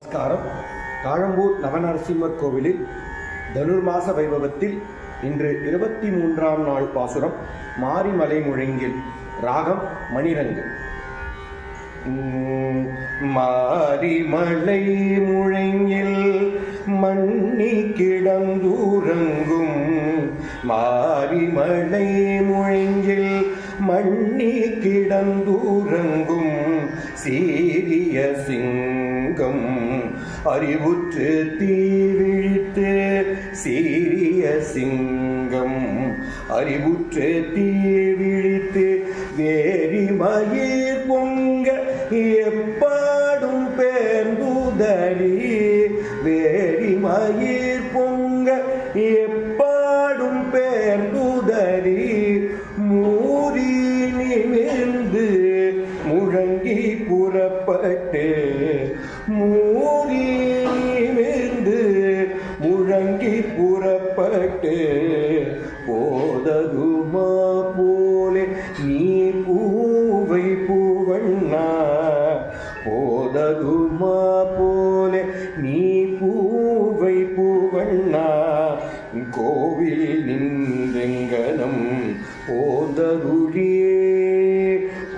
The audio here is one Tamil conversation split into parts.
நமஸ்காரம். தாழம்பூர் நவநரசிம்மர் கோவிலில் தனுர்மாச வைபவத்தில் இன்று 23ஆம் நாள் பாசுரம் மாரிமலை முழங்கில். ராகம் மணிரங்கு. மாரிமலை முழங்கில் மண்ணி கிடந்தூரங்கும், மாரிமலை முழங்கில் மண்ணி கிடந்தூரங்கும் சீரிய சிங்கம் அறிவுற்று தீவிழித்து, சீரிய சிங்கம் அறிவுற்று தீவிழித்து வேரி மயிர் பொங்க எப்பாடும் பேர்ந்துதலி, வேரி மயிர் பொங்க எப்பாடும் பேர்ந்துதலி மூரி நிமிர்ந்து முழங்கி புறப்பட்டு, மூரி நிமிர்ந்து முழங்கி புறப்பட்டு போதகுமா போலே நீ பூவை பூவண்ணா, போதகுமா போலே நீ பூவை பூவண்ணா கோவில் நின்றெங்கனம் போதருளியே,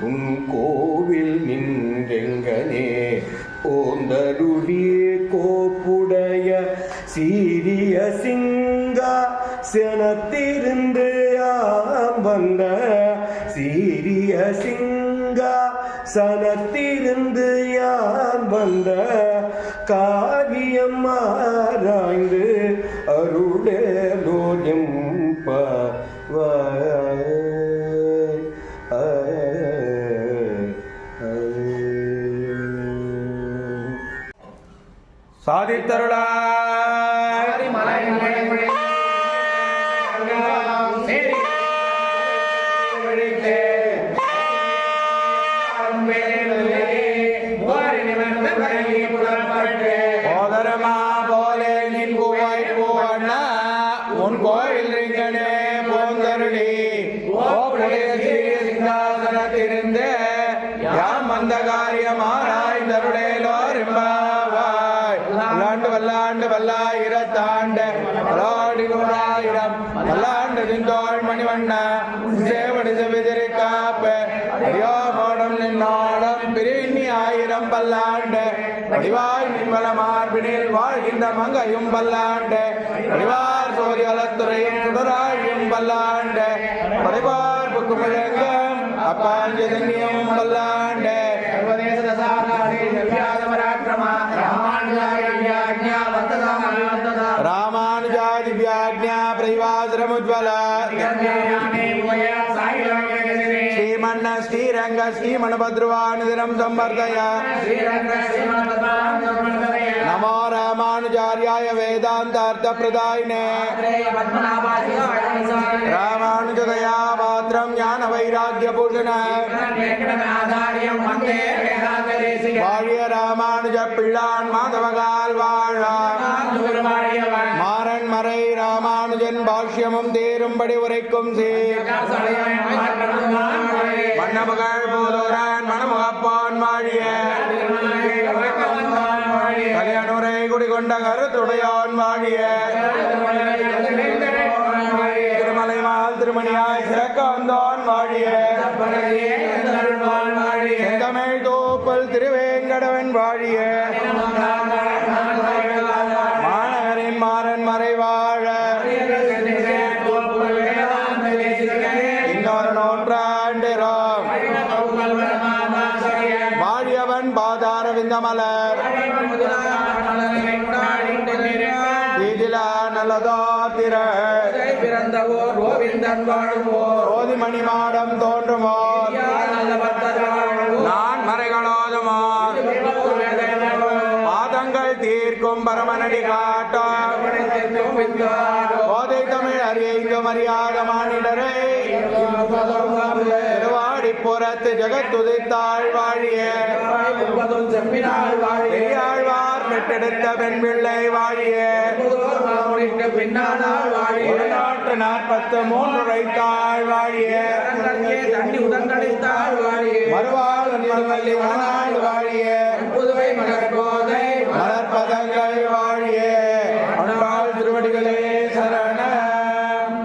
உன் கோவில் நின்றெங்கனே போந்தருளியே. கோப்புடைய சீரிய சிங்கா சனத்திருந்து வந்த, சீரிய சிங்கா சனத்திருந்து வந்த காரியம் ஆராய்ந்து அருளோயம் சாதித்தருளாய். போதரமா போலே நின் பூவை பூவண்ணா உன் கோயில் ரிங்கனே போந்தருளி, சிங்காசனத்திருந்து யாம் வந்த காரியம் ஆராய்ந்தருளேலோரிம்பாவாய். வல்லாண்டு வல்லாண்டு வல்லாயிரத்தாண்டு வல்லாடி 100,000 வல்லாண்டு திந்தோள் மணிவண்ண சேவடி செவிதிரி காப்பு அடியோமோடும் நின்னோடும் பிரிவின்னி 1000 பல்லாண்டு வடிவாய் நின்மல மார்பினில் வாழ்கின்ற மங்கையும் பல்லாண்டு வடிவார் சோதியலத்துறையும் சுடராழியும் பல்லாண்டு படைவார் புக்குமிழங்கும் அப்பாஞ்சதன்யம் பல்லாண்டு ராமானுஜாதி வியாஜ்ஞா பிரவாசரமுஜ்வல ஸ்ரீமன்ன ஸ்ரீரங்க ஸ்ரீமணபத்ருவானுதினம் சம்பர்தய. நமோ ராமானுஜார்யாய வேதாந்தார்த்த பிரதாயினே ராமானுஜதயா பாத்ரம் ஞான வைராக்கிய பூஷண வாழிய ராமானுஜ பிள்ளான் மாதவகால் வாழ மாறன் மறை ராமானுஜன் பாஷ்யமும் தேரும்படி உரைக்கும் மன்னமகள் போதோரான் மணமுகப்பான் வாழிய கல்யாணுரை குடிகொண்ட கருத்துடையான் வாழிய திருமலை மால் திருமணியாய் சிறக்க வந்தோன் வாழிய தமிழ் தோப்பல் திருவேங்கடவன் வாழிய மாநகரின் மாறன் மறை வாழ இன்னொரு நூற்றாண்டு வாழியவன் பாதார விந்தமலர் நல்லதோத்திர பிறந்தவோர் கோவிந்தன் வாழ்வோர் ஓதிமணி மாடம் தோன்றுமோர் நான் மறைகளோதுமோர் பாதங்கள் தீர்க்கும் பரமனடி காட்டும் போதை தமிழ் அறியைக்கும் அறியாத மானிடரை திருவாடிப்புறத்து ஜெகத்துதித்தாள் வாழிய பெரியாழ்வார் பெற்றெடுத்த பெண் பிள்ளை வாழிய ஒரு நாட்டு 43 வைத்தாள் வாழிய மறுவாழ் மறுவல்லி மணநாள் வாழிய புதுவை மலர் தலைவா